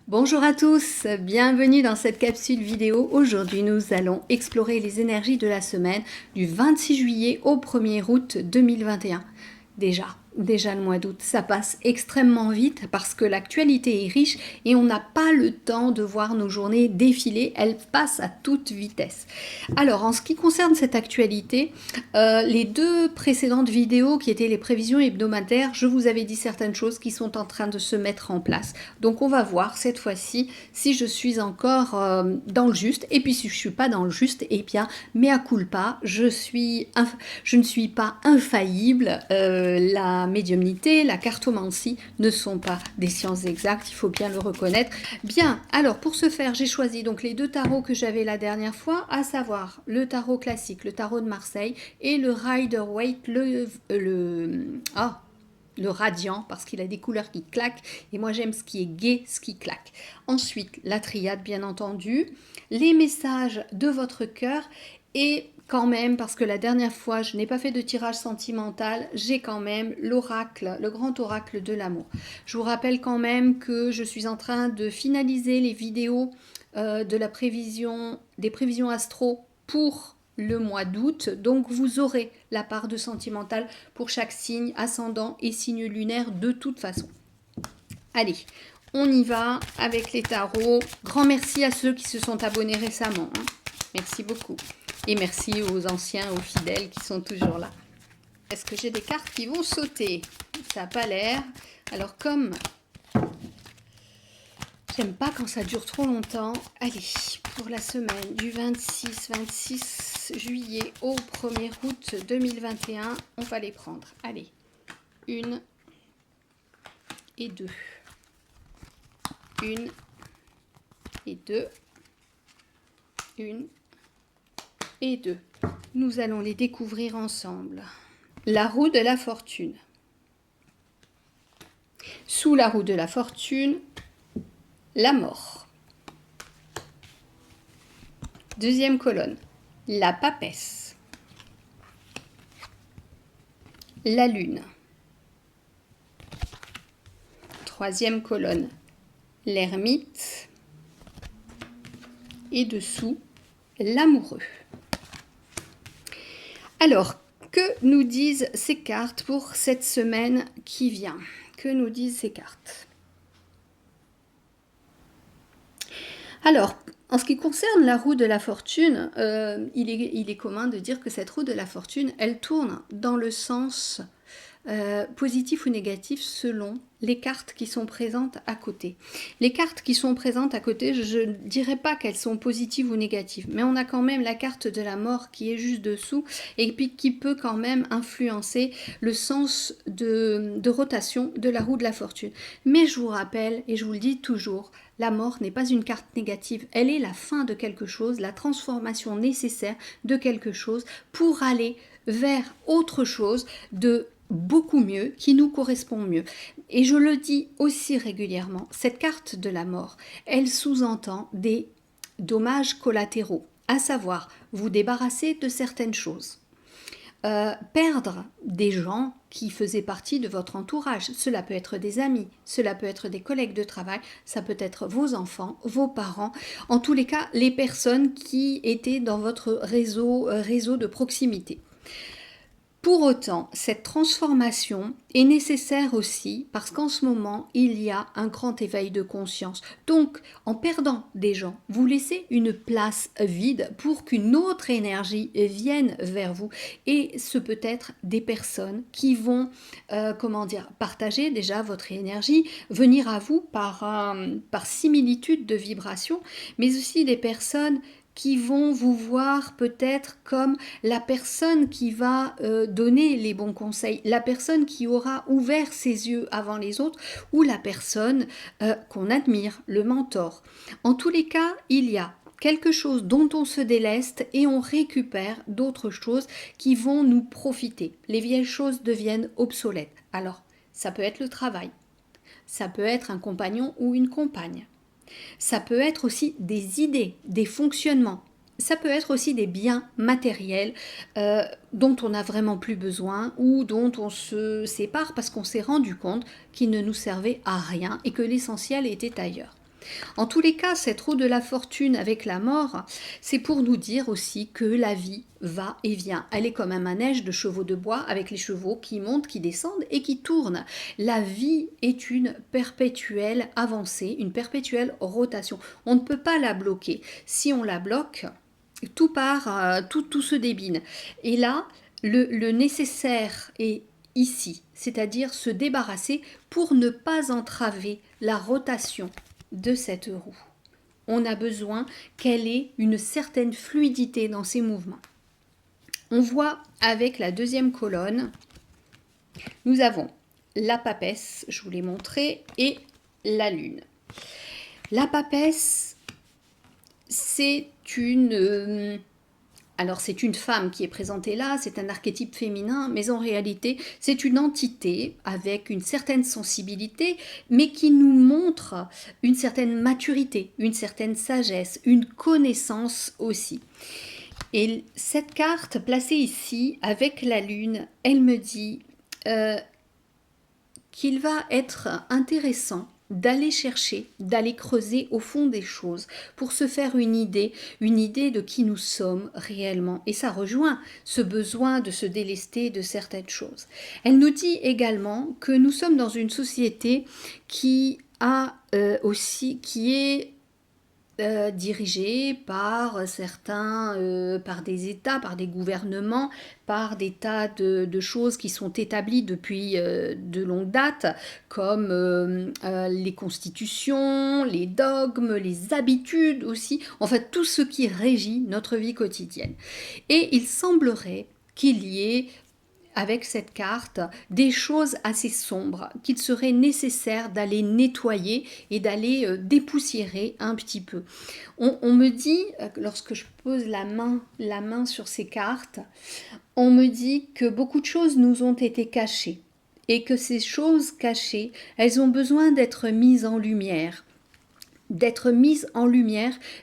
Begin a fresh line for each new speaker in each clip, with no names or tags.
Bonjour à tous, bienvenue dans cette capsule vidéo. Aujourd'hui, nous allons explorer les énergies de la semaine du 26 juillet au 1er août 2021. Déjà le mois d'août, ça passe extrêmement vite parce que l'actualité est riche et on n'a pas le temps de voir nos journées défiler, elles passent à toute vitesse. Alors, en ce qui concerne cette actualité, les deux précédentes vidéos qui étaient les prévisions hebdomadaires, je vous avais dit certaines choses qui sont en train de se mettre en place. Donc, on va voir cette fois-ci si je suis encore dans le juste. Et puis, si je ne suis pas dans le juste, eh bien, mea culpa, je ne suis pas infaillible. La médiumnité, la cartomancie ne sont pas des sciences exactes, il faut bien le reconnaître. Bien, alors pour ce faire, j'ai choisi donc les deux tarots que j'avais la dernière fois, à savoir le tarot classique, le tarot de Marseille, et le Rider-Waite, le radiant, parce qu'il a des couleurs qui claquent, et moi j'aime ce qui est gai, ce qui claque. Ensuite, la triade, bien entendu, les messages de votre cœur, et quand même, parce que la dernière fois, je n'ai pas fait de tirage sentimental, j'ai quand même l'oracle, le grand oracle de l'amour. Je vous rappelle quand même que je suis en train de finaliser les vidéos de la prévision, des prévisions astro pour le mois d'août. Donc, vous aurez la part de sentimental pour chaque signe, ascendant et signe lunaire de toute façon. Allez, on y va avec les tarots. Grand merci à ceux qui se sont abonnés récemment. Merci beaucoup. Et merci aux anciens, aux fidèles qui sont toujours là. Est-ce que j'ai des cartes qui vont sauter? Ça n'a pas l'air. Alors comme j'aime pas quand ça dure trop longtemps, allez, pour la semaine du 26 juillet au 1er août 2021, on va les prendre. Allez, 1 et 2. 1 et 2. 1 et 2. Nous allons les découvrir ensemble. La roue de la fortune. Sous la roue de la fortune, la mort. Deuxième colonne, la papesse. La lune. Troisième colonne, l'ermite. Et dessous, l'amoureux. Alors, que nous disent ces cartes pour cette semaine qui vient? Que nous disent ces cartes? Alors, en ce qui concerne la roue de la fortune, il est commun de dire que cette roue de la fortune, elle tourne dans le sens positif ou négatif selon les cartes qui sont présentes à côté. Les cartes qui sont présentes à côté, je ne dirais pas qu'elles sont positives ou négatives, mais on a quand même la carte de la mort qui est juste dessous et puis qui peut quand même influencer le sens de rotation de la roue de la fortune. Mais je vous rappelle, et je vous le dis toujours, la mort n'est pas une carte négative, elle est la fin de quelque chose, la transformation nécessaire de quelque chose pour aller vers autre chose de beaucoup mieux, qui nous correspond mieux. Et je le dis aussi régulièrement, cette carte de la mort, elle sous-entend des dommages collatéraux, à savoir vous débarrasser de certaines choses. Perdre des gens qui faisaient partie de votre entourage. Cela peut être des amis, cela peut être des collègues de travail, ça peut être vos enfants, vos parents, en tous les cas les personnes qui étaient dans votre réseau de proximité. Pour autant, cette transformation est nécessaire aussi parce qu'en ce moment, il y a un grand éveil de conscience. Donc, en perdant des gens, vous laissez une place vide pour qu'une autre énergie vienne vers vous. Et ce peut être des personnes qui vont, partager déjà votre énergie, venir à vous par similitude de vibration, mais aussi des personnes qui vont vous voir peut-être comme la personne qui va donner les bons conseils, la personne qui aura ouvert ses yeux avant les autres, ou la personne qu'on admire, le mentor. En tous les cas, il y a quelque chose dont on se déleste et on récupère d'autres choses qui vont nous profiter. Les vieilles choses deviennent obsolètes. Alors, ça peut être le travail, ça peut être un compagnon ou une compagne. Ça peut être aussi des idées, des fonctionnements. Ça peut être aussi des biens matériels dont on n'a vraiment plus besoin ou dont on se sépare parce qu'on s'est rendu compte qu'ils ne nous servaient à rien et que l'essentiel était ailleurs. En tous les cas, cette roue de la fortune avec la mort, c'est pour nous dire aussi que la vie va et vient. Elle est comme un manège de chevaux de bois avec les chevaux qui montent, qui descendent et qui tournent. La vie est une perpétuelle avancée, une perpétuelle rotation. On ne peut pas la bloquer. Si on la bloque, tout part, tout se débine. Et là, le nécessaire est ici, c'est-à-dire se débarrasser pour ne pas entraver la rotation de cette roue. On a besoin qu'elle ait une certaine fluidité dans ses mouvements. On voit avec la deuxième colonne, nous avons la papesse, je vous l'ai montré, et la lune. La papesse, c'est une femme qui est présentée là, c'est un archétype féminin, mais en réalité, c'est une entité avec une certaine sensibilité, mais qui nous montre une certaine maturité, une certaine sagesse, une connaissance aussi. Et cette carte placée ici, avec la lune, elle me dit qu'il va être intéressant d'aller chercher, d'aller creuser au fond des choses pour se faire une idée de qui nous sommes réellement. Et ça rejoint ce besoin de se délester de certaines choses. Elle nous dit également que nous sommes dans une société qui est dirigée par par des États, par des gouvernements, par des tas de choses qui sont établies depuis de longues dates, comme les constitutions, les dogmes, les habitudes aussi, en fait tout ce qui régit notre vie quotidienne. Et il semblerait qu'il y ait avec cette carte des choses assez sombres qu'il serait nécessaire d'aller nettoyer et d'aller dépoussiérer un petit peu. On me dit, lorsque je pose la main sur ces cartes, on me dit que beaucoup de choses nous ont été cachées et que ces choses cachées, elles ont besoin d'être mises en lumière.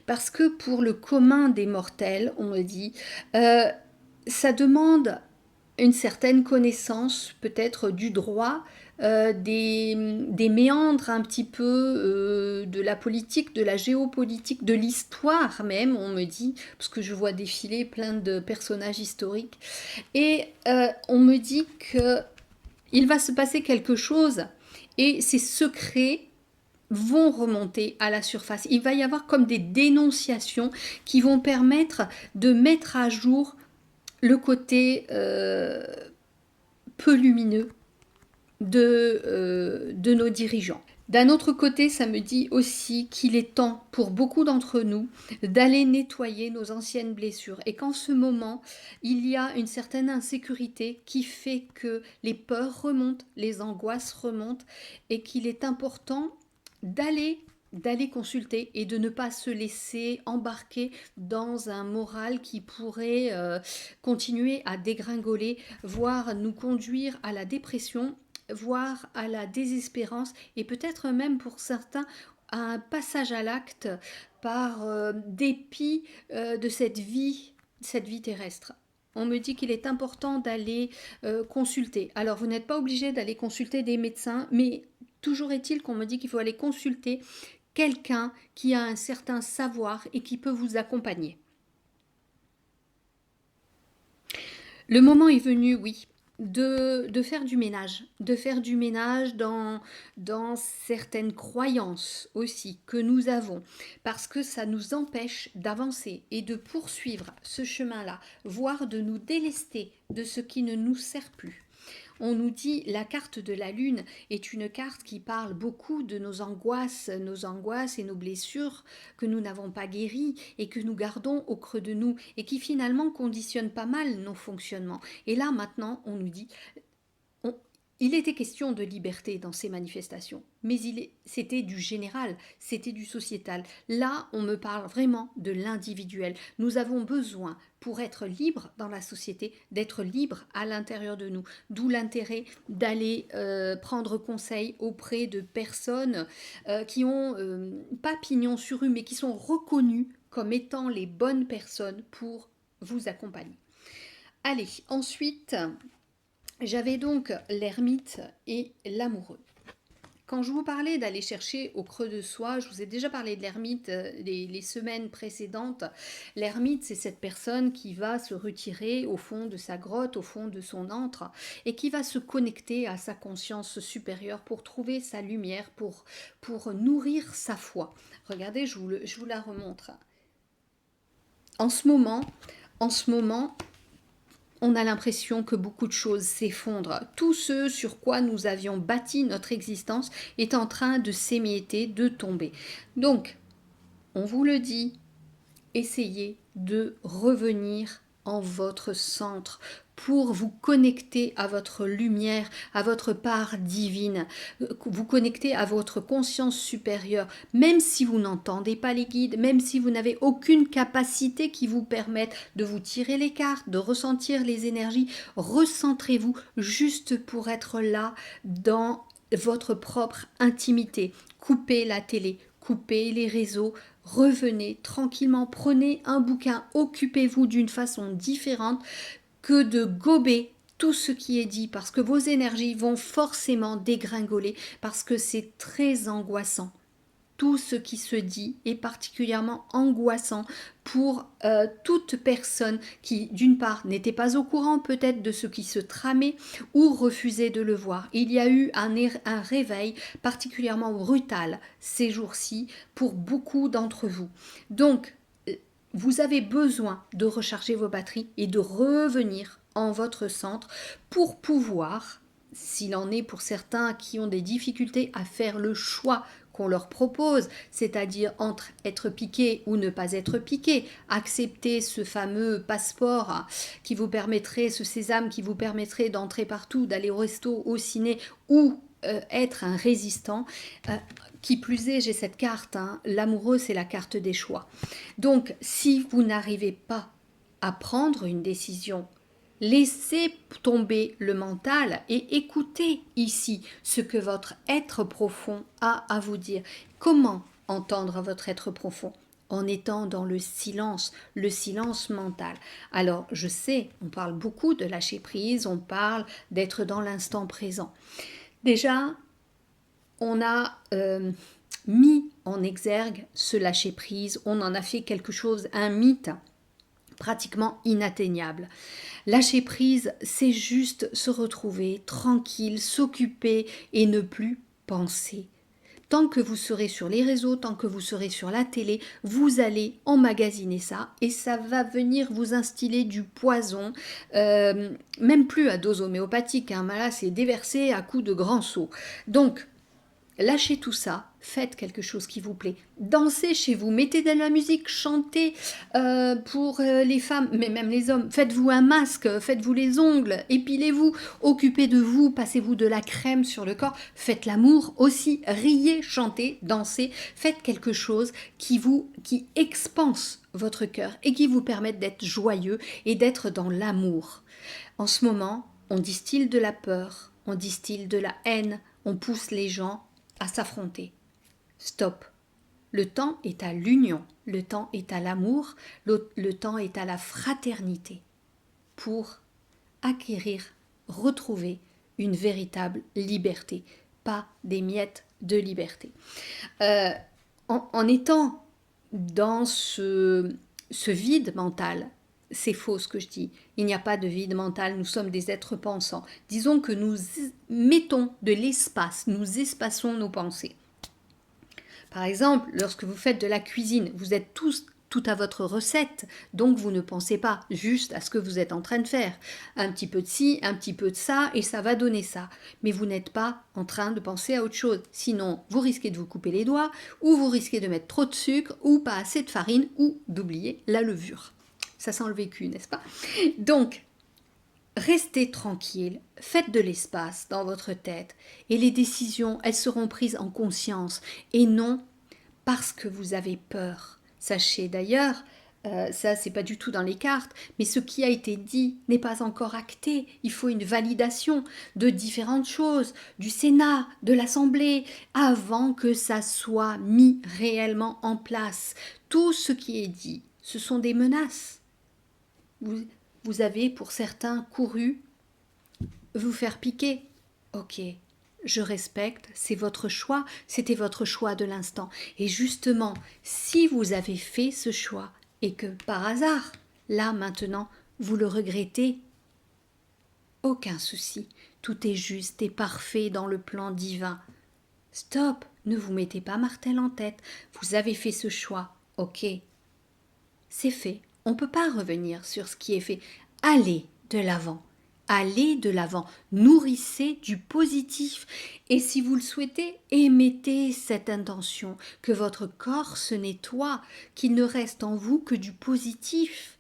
Parce que pour le commun des mortels, on me dit, ça demande une certaine connaissance peut-être du droit, des méandres un petit peu de la politique, de la géopolitique, de l'histoire même, on me dit, parce que je vois défiler plein de personnages historiques. Et on me dit qu'il va se passer quelque chose et ces secrets vont remonter à la surface. Il va y avoir comme des dénonciations qui vont permettre de mettre à jour le côté peu lumineux de nos dirigeants. D'un autre côté, ça me dit aussi qu'il est temps pour beaucoup d'entre nous d'aller nettoyer nos anciennes blessures et qu'en ce moment, il y a une certaine insécurité qui fait que les peurs remontent, les angoisses remontent et qu'il est important d'aller consulter et de ne pas se laisser embarquer dans un moral qui pourrait continuer à dégringoler, voire nous conduire à la dépression, voire à la désespérance et peut-être même pour certains à un passage à l'acte par dépit de cette vie terrestre. On me dit qu'il est important d'aller consulter. Alors vous n'êtes pas obligé d'aller consulter des médecins, mais toujours est-il qu'on me dit qu'il faut aller consulter quelqu'un qui a un certain savoir et qui peut vous accompagner. Le moment est venu, oui, de faire du ménage dans certaines croyances aussi que nous avons, parce que ça nous empêche d'avancer et de poursuivre ce chemin-là, voire de nous délester de ce qui ne nous sert plus. On nous dit la carte de la lune est une carte qui parle beaucoup de nos angoisses et nos blessures que nous n'avons pas guéries et que nous gardons au creux de nous et qui finalement conditionnent pas mal nos fonctionnements. Et là maintenant on nous dit il était question de liberté dans ces manifestations, mais c'était du général, c'était du sociétal. Là, on me parle vraiment de l'individuel. Nous avons besoin, pour être libres dans la société, d'être libres à l'intérieur de nous. D'où l'intérêt d'aller prendre conseil auprès de personnes qui ont pas pignon sur rue, mais qui sont reconnues comme étant les bonnes personnes pour vous accompagner. Allez, ensuite... J'avais donc l'ermite et l'amoureux. Quand je vous parlais d'aller chercher au creux de soi, je vous ai déjà parlé de l'ermite les semaines précédentes. L'ermite, c'est cette personne qui va se retirer au fond de sa grotte, au fond de son antre, et qui va se connecter à sa conscience supérieure pour trouver sa lumière, pour nourrir sa foi. Regardez, je vous la remontre. En ce moment, en ce moment, on a l'impression que beaucoup de choses s'effondrent. Tout ce sur quoi nous avions bâti notre existence est en train de s'émietter, de tomber. Donc, on vous le dit, essayez de revenir en votre centre pour vous connecter à votre lumière, à votre part divine, vous connecter à votre conscience supérieure, même si vous n'entendez pas les guides, même si vous n'avez aucune capacité qui vous permette de vous tirer les cartes, de ressentir les énergies, recentrez-vous juste pour être là dans votre propre intimité. Coupez la télé, coupez les réseaux, revenez tranquillement, prenez un bouquin, occupez-vous d'une façon différente que de gober tout ce qui est dit, parce que vos énergies vont forcément dégringoler, parce que c'est très angoissant. Tout ce qui se dit est particulièrement angoissant pour toute personne qui, d'une part, n'était pas au courant peut-être de ce qui se tramait ou refusait de le voir. Il y a eu un réveil particulièrement brutal ces jours-ci pour beaucoup d'entre vous. Donc, vous avez besoin de recharger vos batteries et de revenir en votre centre pour pouvoir, s'il en est pour certains qui ont des difficultés à faire le choix qu'on leur propose, c'est-à-dire entre être piqué ou ne pas être piqué, accepter ce fameux passeport qui vous permettrait, ce sésame qui vous permettrait d'entrer partout, d'aller au resto, au ciné, ou être un résistant. Qui plus est, j'ai cette carte, l'amoureux, c'est la carte des choix. Donc, si vous n'arrivez pas à prendre une décision, laissez tomber le mental et écoutez ici ce que votre être profond a à vous dire. Comment entendre votre être profond? En étant dans le silence mental. Alors, je sais, on parle beaucoup de lâcher prise, on parle d'être dans l'instant présent. Déjà, on a mis en exergue ce lâcher prise, on en a fait quelque chose, un mythe pratiquement inatteignable. Lâcher prise, c'est juste se retrouver tranquille, s'occuper et ne plus penser. Tant que vous serez sur les réseaux, tant que vous serez sur la télé, vous allez emmagasiner ça et ça va venir vous instiller du poison, même plus à dose homéopathique, là c'est déversé à coups de grands seaux. Donc, lâchez tout ça, faites quelque chose qui vous plaît. Dansez chez vous, mettez de la musique, chantez pour les femmes, mais même les hommes. Faites-vous un masque, faites-vous les ongles, épilez-vous, occupez de vous, passez-vous de la crème sur le corps. Faites l'amour aussi, riez, chantez, dansez. Faites quelque chose qui expanse votre cœur et qui vous permette d'être joyeux et d'être dans l'amour. En ce moment, on distille de la peur, on distille de la haine, on pousse les gens à s'affronter. Stop. Le temps est à l'union, le temps est à l'amour, le temps est à la fraternité pour acquérir, retrouver une véritable liberté, pas des miettes de liberté. En étant dans ce vide mental, c'est faux ce que je dis. Il n'y a pas de vide mental, nous sommes des êtres pensants. Disons que nous mettons de l'espace, nous espaçons nos pensées. Par exemple, lorsque vous faites de la cuisine, vous êtes tout à votre recette, donc vous ne pensez pas juste à ce que vous êtes en train de faire. Un petit peu de ci, un petit peu de ça, et ça va donner ça. Mais vous n'êtes pas en train de penser à autre chose. Sinon, vous risquez de vous couper les doigts, ou vous risquez de mettre trop de sucre, ou pas assez de farine, ou d'oublier la levure. Ça sent le vécu, n'est-ce pas? Donc, restez tranquille, faites de l'espace dans votre tête et les décisions, elles seront prises en conscience et non parce que vous avez peur. Sachez d'ailleurs, ça c'est pas du tout dans les cartes, mais ce qui a été dit n'est pas encore acté. Il faut une validation de différentes choses, du Sénat, de l'Assemblée, avant que ça soit mis réellement en place. Tout ce qui est dit, ce sont des menaces. Vous avez pour certains couru vous faire piquer. Ok, je respecte, c'est votre choix, c'était votre choix de l'instant. Et justement, si vous avez fait ce choix et que par hasard, là maintenant, vous le regrettez, aucun souci, tout est juste et parfait dans le plan divin. Stop, ne vous mettez pas martel en tête, vous avez fait ce choix, ok. C'est fait, on ne peut pas revenir sur ce qui est fait. Allez de l'avant. Allez de l'avant, nourrissez du positif et si vous le souhaitez, émettez cette intention, que votre corps se nettoie, qu'il ne reste en vous que du positif.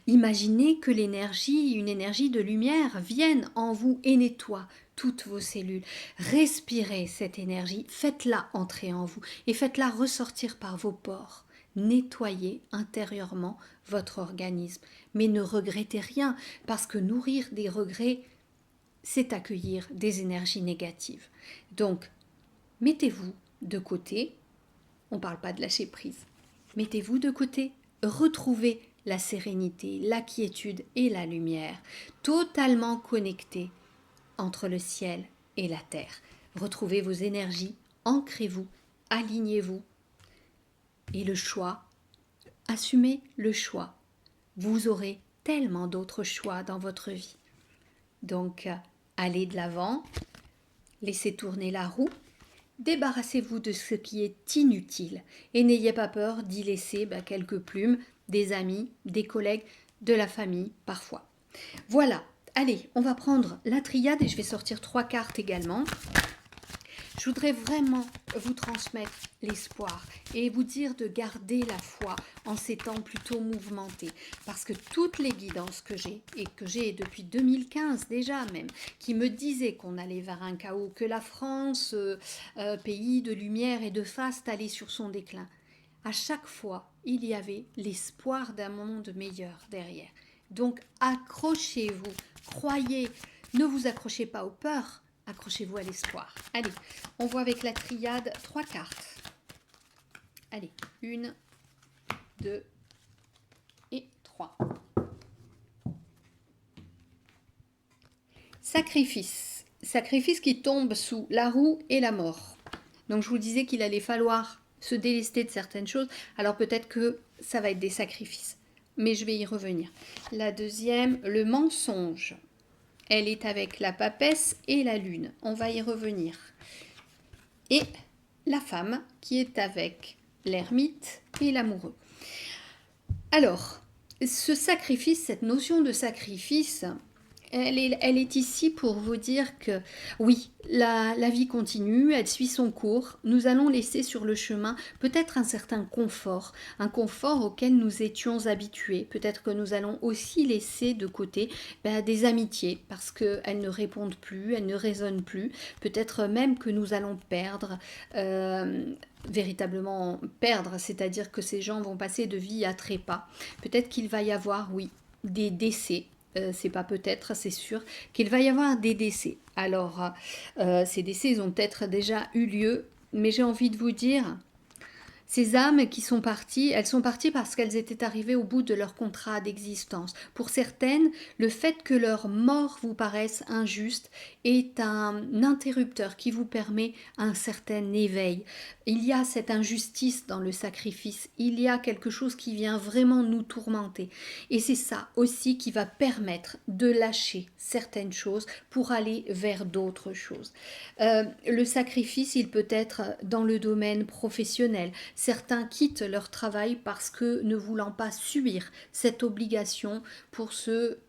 Imaginez que l'énergie, une énergie de lumière, vienne en vous et nettoie toutes vos cellules. Respirez cette énergie, faites-la entrer en vous et faites-la ressortir par vos pores. Nettoyez intérieurement votre organisme. Mais ne regrettez rien, parce que nourrir des regrets, c'est accueillir des énergies négatives. Donc, mettez-vous de côté. On ne parle pas de lâcher prise. Mettez-vous de côté. Retrouvez la sérénité, la quiétude et la lumière, totalement connectés entre le ciel et la terre. Retrouvez vos énergies, ancrez-vous, alignez-vous. Et le choix, assumez le choix. Vous aurez tellement d'autres choix dans votre vie. Donc, allez de l'avant, laissez tourner la roue, débarrassez-vous de ce qui est inutile et n'ayez pas peur d'y laisser quelques plumes, des amis, des collègues, de la famille parfois. Voilà, allez, on va prendre la triade et je vais sortir 3 cartes également. Je voudrais vraiment vous transmettre l'espoir et vous dire de garder la foi en ces temps plutôt mouvementés. Parce que toutes les guidances que j'ai, et que j'ai depuis 2015 déjà même, qui me disaient qu'on allait vers un chaos, que la France, pays de lumière et de faste, allait sur son déclin, à chaque fois, il y avait l'espoir d'un monde meilleur derrière. Donc accrochez-vous, croyez, ne vous accrochez pas aux peurs, accrochez-vous à l'espoir. Allez, on voit avec la triade 3 cartes. Allez, 1, 2 et 3. Sacrifice. Sacrifice qui tombe sous la roue et la mort. Donc je vous disais qu'il allait falloir se délester de certaines choses. Alors peut-être que ça va être des sacrifices. Mais je vais y revenir. La deuxième, le mensonge. Elle est avec la papesse et la lune. On va y revenir. Et la femme qui est avec l'ermite et l'amoureux. Alors, ce sacrifice, cette notion de sacrifice, elle est ici pour vous dire que oui, la vie continue, elle suit son cours. Nous allons laisser sur le chemin peut-être un certain confort, un confort auquel nous étions habitués. Peut-être que nous allons aussi laisser de côté des amitiés parce qu'elles ne répondent plus, elles ne résonnent plus. Peut-être même que nous allons perdre. Véritablement perdre, c'est-à-dire que ces gens vont passer de vie à trépas. Peut-être qu'il va y avoir, oui, des décès. C'est pas peut-être, c'est sûr qu'il va y avoir des décès. Alors, ces décès, ils ont peut-être déjà eu lieu, mais j'ai envie de vous dire, ces âmes qui sont parties, elles sont parties parce qu'elles étaient arrivées au bout de leur contrat d'existence. Pour certaines, le fait que leur mort vous paraisse injuste est un interrupteur qui vous permet un certain éveil. Il y a cette injustice dans le sacrifice, il y a quelque chose qui vient vraiment nous tourmenter. Et c'est ça aussi qui va permettre de lâcher certaines choses pour aller vers d'autres choses. Le sacrifice, il peut être dans le domaine professionnel. Certains quittent leur travail parce que ne voulant pas subir cette obligation pour cette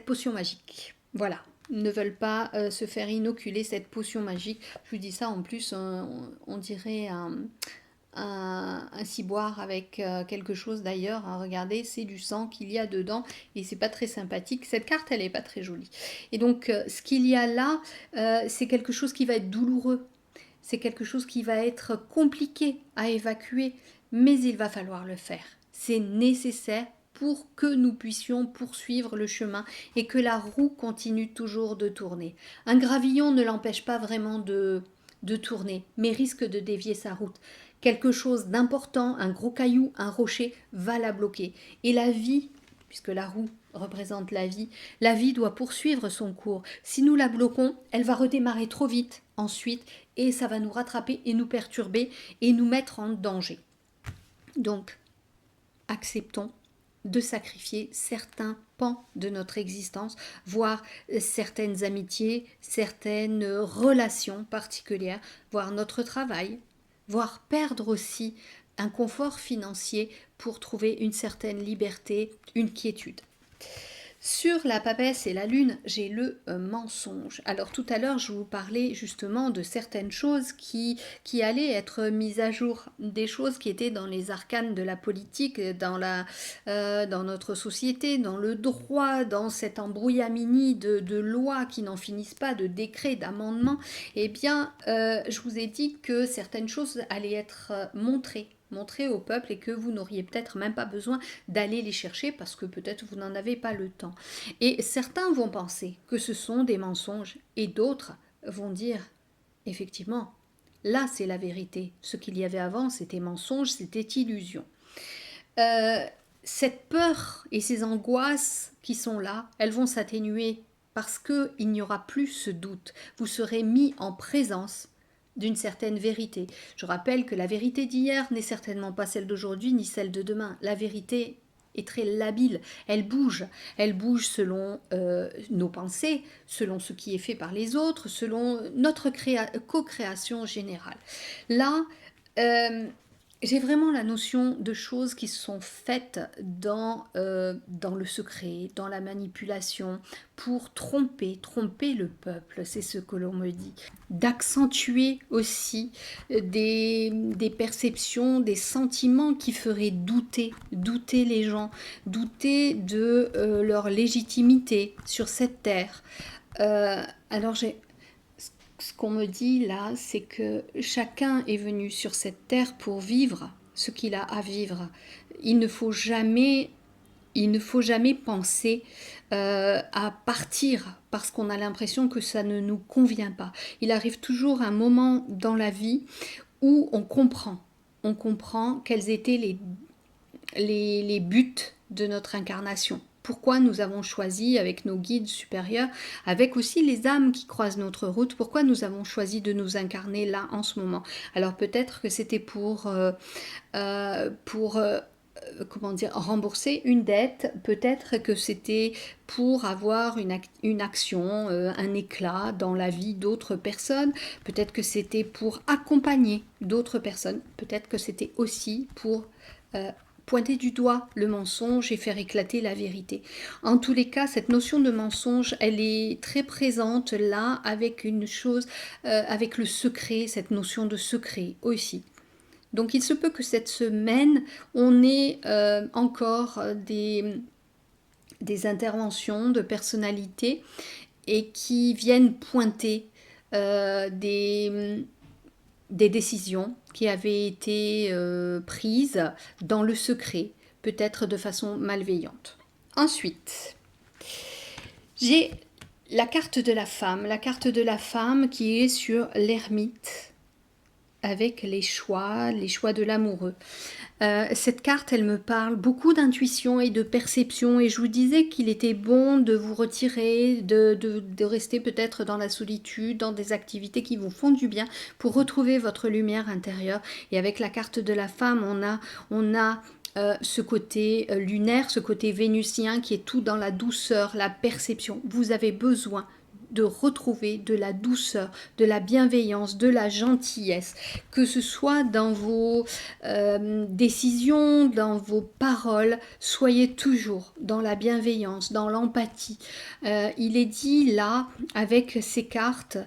potion magique. Voilà, ne veulent pas se faire inoculer cette potion magique. Je vous dis ça en plus, on dirait un ciboire avec quelque chose d'ailleurs. Hein, regardez, c'est du sang qu'il y a dedans et c'est pas très sympathique. Cette carte, elle est pas très jolie. Et donc, ce qu'il y a là, c'est quelque chose qui va être douloureux. C'est quelque chose qui va être compliqué à évacuer, mais il va falloir le faire. C'est nécessaire pour que nous puissions poursuivre le chemin et que la roue continue toujours de tourner. Un gravillon ne l'empêche pas vraiment de tourner, mais risque de dévier sa route. Quelque chose d'important, un gros caillou, un rocher, va la bloquer. Et la vie, puisque la roue représente la vie doit poursuivre son cours. Si nous la bloquons, elle va redémarrer trop vite ensuite et ça va nous rattraper et nous perturber et nous mettre en danger. Donc, acceptons de sacrifier certains pans de notre existence, voire certaines amitiés, certaines relations particulières, voire notre travail, voire perdre aussi un confort financier pour trouver une certaine liberté, une quiétude. Sur la papesse et la lune, j'ai le mensonge. Alors tout à l'heure, je vous parlais justement de certaines choses qui allaient être mises à jour, des choses qui étaient dans les arcanes de la politique, dans notre société, dans le droit, dans cet embrouillamini de lois qui n'en finissent pas, de décrets, d'amendements. Eh bien, je vous ai dit que certaines choses allaient être montrées au peuple et que vous n'auriez peut-être même pas besoin d'aller les chercher parce que peut-être vous n'en avez pas le temps. Et certains vont penser que ce sont des mensonges et d'autres vont dire effectivement, là c'est la vérité. Ce qu'il y avait avant c'était mensonge, c'était illusion. Cette peur et ces angoisses qui sont là, elles vont s'atténuer parce qu'il n'y aura plus ce doute. Vous serez mis en présence d'une certaine vérité. Je rappelle que la vérité d'hier n'est certainement pas celle d'aujourd'hui ni celle de demain. La vérité est très labile, elle bouge selon nos pensées, selon ce qui est fait par les autres, selon notre co-création générale. Là, j'ai vraiment la notion de choses qui sont faites dans le secret, dans la manipulation, pour tromper le peuple, c'est ce que l'on me dit. D'accentuer aussi des perceptions, des sentiments qui feraient douter les gens, douter de leur légitimité sur cette terre. Alors ce qu'on me dit là, c'est que chacun est venu sur cette terre pour vivre ce qu'il a à vivre. Il ne faut jamais penser à partir parce qu'on a l'impression que ça ne nous convient pas. Il arrive toujours un moment dans la vie où on comprend quels étaient les buts de notre incarnation. Pourquoi nous avons choisi avec nos guides supérieurs, avec aussi les âmes qui croisent notre route, pourquoi nous avons choisi de nous incarner là en ce moment. Alors peut-être que c'était pour rembourser une dette, peut-être que c'était pour avoir une action, un éclat dans la vie d'autres personnes, peut-être que c'était pour accompagner d'autres personnes, peut-être que c'était aussi pour pointer du doigt le mensonge et faire éclater la vérité. En tous les cas, cette notion de mensonge, elle est très présente là avec une chose, avec le secret, cette notion de secret aussi. Donc il se peut que cette semaine, on ait encore des interventions de personnalités et qui viennent pointer des décisions qui avaient été prises dans le secret, peut-être de façon malveillante. Ensuite, j'ai la carte de la femme qui est sur l'ermite avec les choix de l'amoureux. Cette carte, elle me parle beaucoup d'intuition et de perception, et je vous disais qu'il était bon de vous retirer, de rester peut-être dans la solitude, dans des activités qui vous font du bien pour retrouver votre lumière intérieure. Et avec la carte de la femme, on a ce côté lunaire, ce côté vénusien qui est tout dans la douceur, la perception. Vous avez besoin de retrouver de la douceur, de la bienveillance, de la gentillesse, que ce soit dans vos décisions, dans vos paroles, soyez toujours dans la bienveillance, dans l'empathie. Il est dit là, avec ces cartes,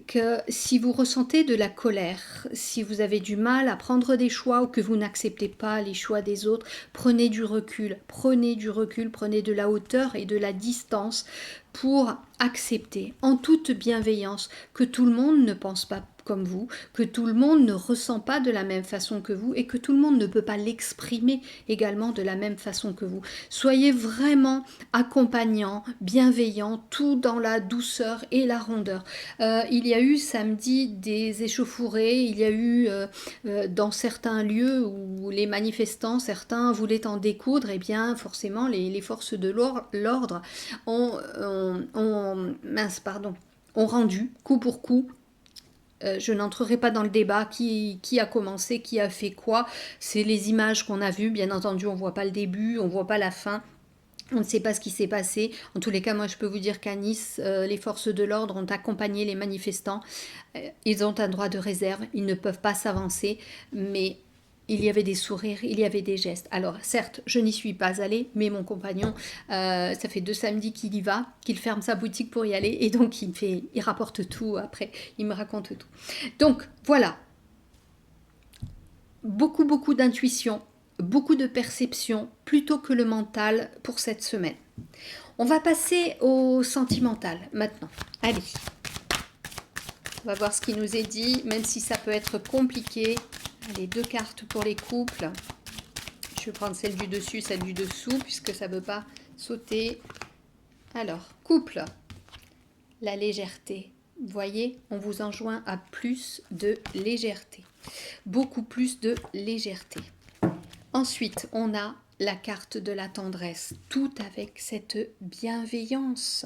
que si vous ressentez de la colère, si vous avez du mal à prendre des choix ou que vous n'acceptez pas les choix des autres, prenez du recul, prenez de la hauteur et de la distance pour accepter en toute bienveillance que tout le monde ne pense pas comme vous, que tout le monde ne ressent pas de la même façon que vous et que tout le monde ne peut pas l'exprimer également de la même façon que vous. Soyez vraiment accompagnant, bienveillant, tout dans la douceur et la rondeur. Il y a eu samedi des échauffourées, il y a eu dans certains lieux où les manifestants, certains voulaient en découdre, et bien forcément les forces de l'ordre ont rendu coup pour coup. Je n'entrerai pas dans le débat qui a commencé, qui a fait quoi. C'est les images qu'on a vues. Bien entendu, on ne voit pas le début, on ne voit pas la fin. On ne sait pas ce qui s'est passé. En tous les cas, moi, je peux vous dire qu'à Nice, les forces de l'ordre ont accompagné les manifestants. Ils ont un droit de réserve. Ils ne peuvent pas s'avancer. Mais il y avait des sourires, il y avait des gestes. Alors, certes, je n'y suis pas allée, mais mon compagnon, ça fait 2 samedis qu'il y va, qu'il ferme sa boutique pour y aller. Et donc, il rapporte tout après. Il me raconte tout. Donc, voilà. Beaucoup d'intuition, beaucoup de perception, plutôt que le mental pour cette semaine. On va passer au sentimental maintenant. Allez, on va voir ce qui nous est dit, même si ça peut être compliqué. Allez, 2 cartes pour les couples. Je vais prendre celle du dessus, celle du dessous, puisque ça ne veut pas sauter. Alors, couple, la légèreté. Vous voyez, on vous enjoint à plus de légèreté. Beaucoup plus de légèreté. Ensuite, on a la carte de la tendresse, tout avec cette bienveillance.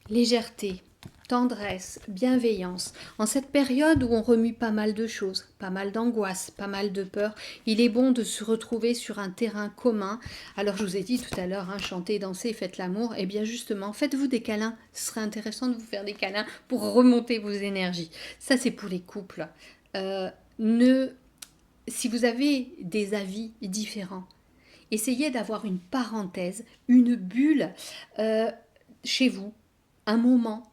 Légèreté, tendresse, bienveillance. En cette période où on remue pas mal de choses, pas mal d'angoisse, pas mal de peur, il est bon de se retrouver sur un terrain commun. Alors je vous ai dit tout à l'heure, chantez, dansez, faites l'amour. Et bien justement, faites-vous des câlins. Ce serait intéressant de vous faire des câlins pour remonter vos énergies. Ça, c'est pour les couples. Si vous avez des avis différents, essayez d'avoir une parenthèse, une bulle chez vous, un moment,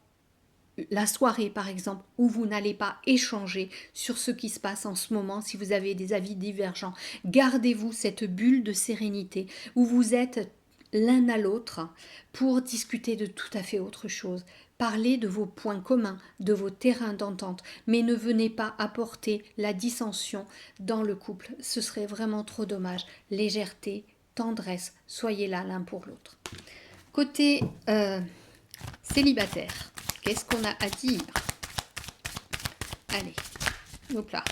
la soirée par exemple, où vous n'allez pas échanger sur ce qui se passe en ce moment si vous avez des avis divergents. Gardez-vous cette bulle de sérénité où vous êtes l'un à l'autre pour discuter de tout à fait autre chose. Parlez de vos points communs, de vos terrains d'entente, mais ne venez pas apporter la dissension dans le couple. Ce serait vraiment trop dommage. Légèreté, tendresse, soyez là l'un pour l'autre. Côté célibataire, qu'est-ce qu'on a à dire? Allez, hop là.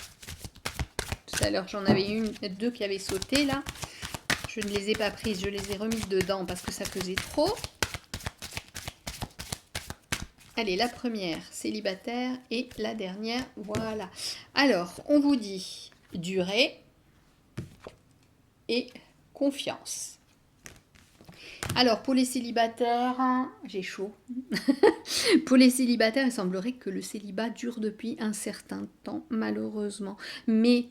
Tout à l'heure, j'en avais deux qui avaient sauté là. Je ne les ai pas prises, je les ai remises dedans parce que ça faisait trop. Allez, la première, célibataire, et la dernière, voilà. Alors, on vous dit durée et confiance. Alors, pour les célibataires, j'ai chaud. Pour les célibataires, il semblerait que le célibat dure depuis un certain temps, malheureusement. Mais,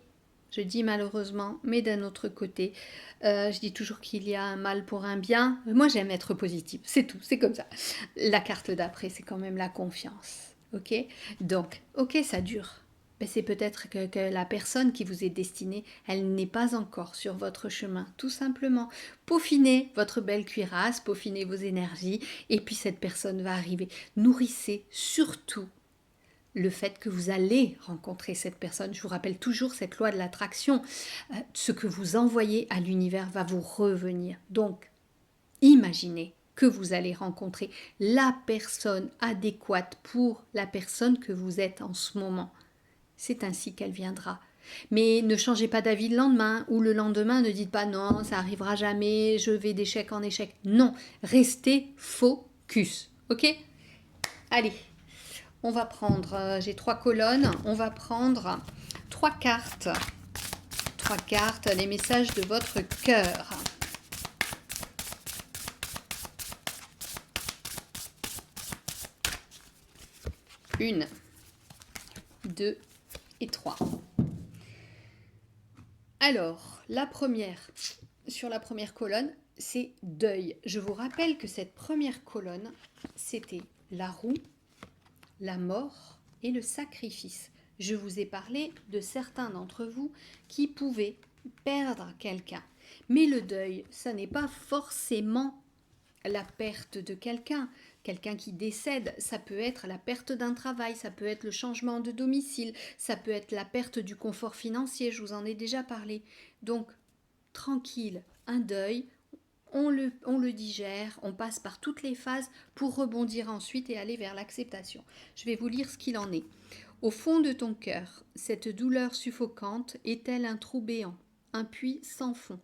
je dis malheureusement, mais d'un autre côté, je dis toujours qu'il y a un mal pour un bien. Moi, j'aime être positive, c'est tout, c'est comme ça. La carte d'après, c'est quand même la confiance, ok? Donc, ok, ça dure. Mais c'est peut-être que la personne qui vous est destinée, elle n'est pas encore sur votre chemin, tout simplement. Peaufinez votre belle cuirasse, peaufinez vos énergies, et puis cette personne va arriver. Nourrissez surtout le fait que vous allez rencontrer cette personne. Je vous rappelle toujours cette loi de l'attraction. Ce que vous envoyez à l'univers va vous revenir. Donc, imaginez que vous allez rencontrer la personne adéquate pour la personne que vous êtes en ce moment. C'est ainsi qu'elle viendra. Mais ne changez pas d'avis le lendemain, ou le lendemain ne dites pas non, ça arrivera jamais, je vais d'échec en échec. Non, restez focus. Ok? Allez. On va prendre, j'ai 3 colonnes, on va prendre 3 cartes. 3 cartes, les messages de votre cœur. Une, 2 et 3. Alors, la première, sur la première colonne, c'est deuil. Je vous rappelle que cette première colonne, c'était la roue, la mort et le sacrifice. Je vous ai parlé de certains d'entre vous qui pouvaient perdre quelqu'un. Mais le deuil, ça n'est pas forcément la perte de quelqu'un. quelqu'un qui décède, ça peut être la perte d'un travail, ça peut être le changement de domicile, ça peut être la perte du confort financier, je vous en ai déjà parlé. Donc, tranquille, un deuil, on le digère, on passe par toutes les phases pour rebondir ensuite et aller vers l'acceptation. Je vais vous lire ce qu'il en est. Au fond de ton cœur, cette douleur suffocante est-elle un trou béant, un puits sans fond?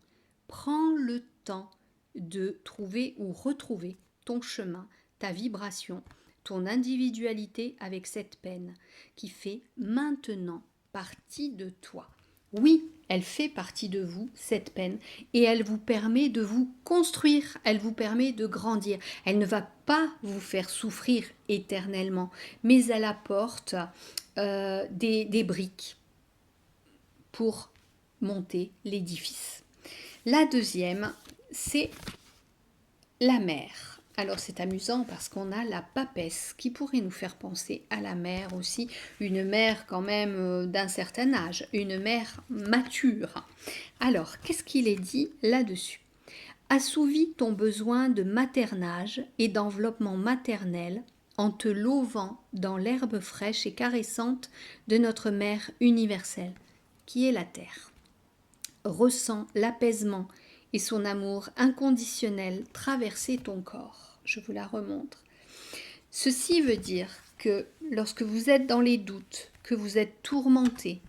Prends le temps de trouver ou retrouver ton chemin, ta vibration, ton individualité avec cette peine qui fait maintenant partie de toi. Oui, elle fait partie de vous, cette peine, et elle vous permet de vous construire, elle vous permet de grandir. Elle ne va pas vous faire souffrir éternellement, mais elle apporte des briques pour monter l'édifice. La deuxième, c'est la mer. Alors c'est amusant parce qu'on a la papesse qui pourrait nous faire penser à la mer aussi, une mer quand même d'un certain âge, une mer mature. Alors qu'est-ce qu'il est dit là-dessus? Assouvis ton besoin de maternage et d'enveloppement maternel en te lovant dans l'herbe fraîche et caressante de notre mère universelle, qui est la terre. Ressens l'apaisement et son amour inconditionnel traverser ton corps. Je vous la remontre. Ceci veut dire que lorsque vous êtes dans les doutes, que vous êtes tourmenté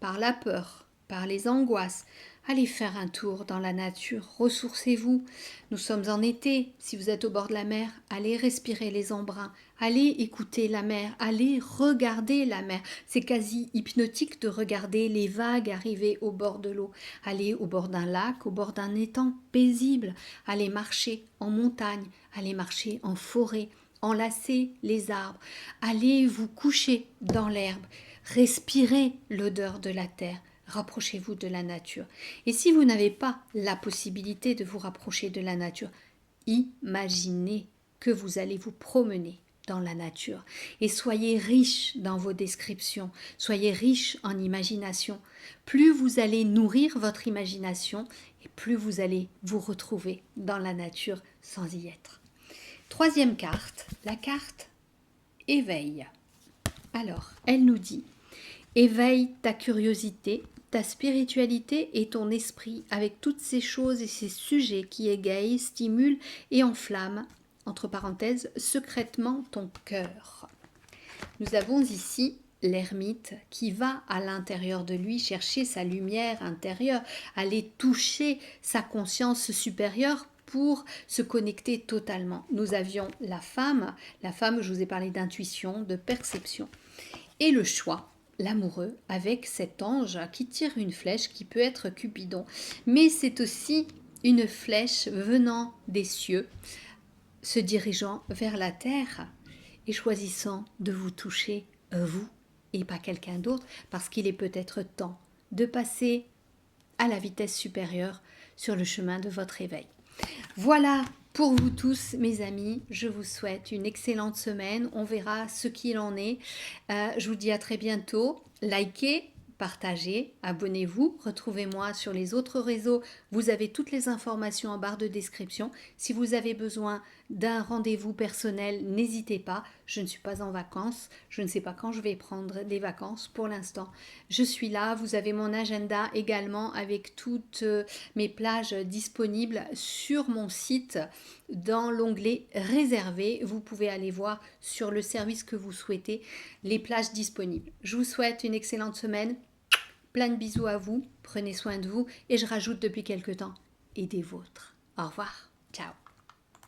par la peur, par les angoisses, allez faire un tour dans la nature, ressourcez-vous. Nous sommes en été, si vous êtes au bord de la mer, allez respirer les embruns, allez écouter la mer, allez regarder la mer. C'est quasi hypnotique de regarder les vagues arriver au bord de l'eau. Allez au bord d'un lac, au bord d'un étang paisible, allez marcher en montagne, allez marcher en forêt, enlacez les arbres, allez vous coucher dans l'herbe, respirez l'odeur de la terre, rapprochez-vous de la nature. Et si vous n'avez pas la possibilité de vous rapprocher de la nature, imaginez que vous allez vous promener dans la nature et soyez riche dans vos descriptions, soyez riche en imagination. Plus vous allez nourrir votre imagination et plus vous allez vous retrouver dans la nature sans y être. Troisième carte, la carte éveil. Alors, elle nous dit: éveille ta curiosité, ta spiritualité et ton esprit avec toutes ces choses et ces sujets qui égayent, stimulent et enflamment, entre parenthèses, secrètement ton cœur. Nous avons ici l'ermite qui va à l'intérieur de lui chercher sa lumière intérieure, aller toucher sa conscience supérieure pour se connecter totalement. Nous avions la femme, je vous ai parlé d'intuition, de perception, et le choix, l'amoureux, avec cet ange qui tire une flèche qui peut être Cupidon, mais c'est aussi une flèche venant des cieux, se dirigeant vers la terre et choisissant de vous toucher, vous, et pas quelqu'un d'autre, parce qu'il est peut-être temps de passer à la vitesse supérieure sur le chemin de votre éveil. Voilà pour vous tous, mes amis. Je vous souhaite une excellente semaine. On verra ce qu'il en est. Je vous dis à très bientôt. Likez, partagez, abonnez-vous. Retrouvez-moi sur les autres réseaux. Vous avez toutes les informations en barre de description. Si vous avez besoin d'un rendez-vous personnel, n'hésitez pas. Je ne suis pas en vacances. Je ne sais pas quand je vais prendre des vacances. Pour l'instant, je suis là. Vous avez mon agenda également avec toutes mes plages disponibles sur mon site dans l'onglet réservé. Vous pouvez aller voir sur le service que vous souhaitez les plages disponibles. Je vous souhaite une excellente semaine. Plein de bisous à vous. Prenez soin de vous et je rajoute depuis quelque temps et des vôtres. Au revoir. Ciao.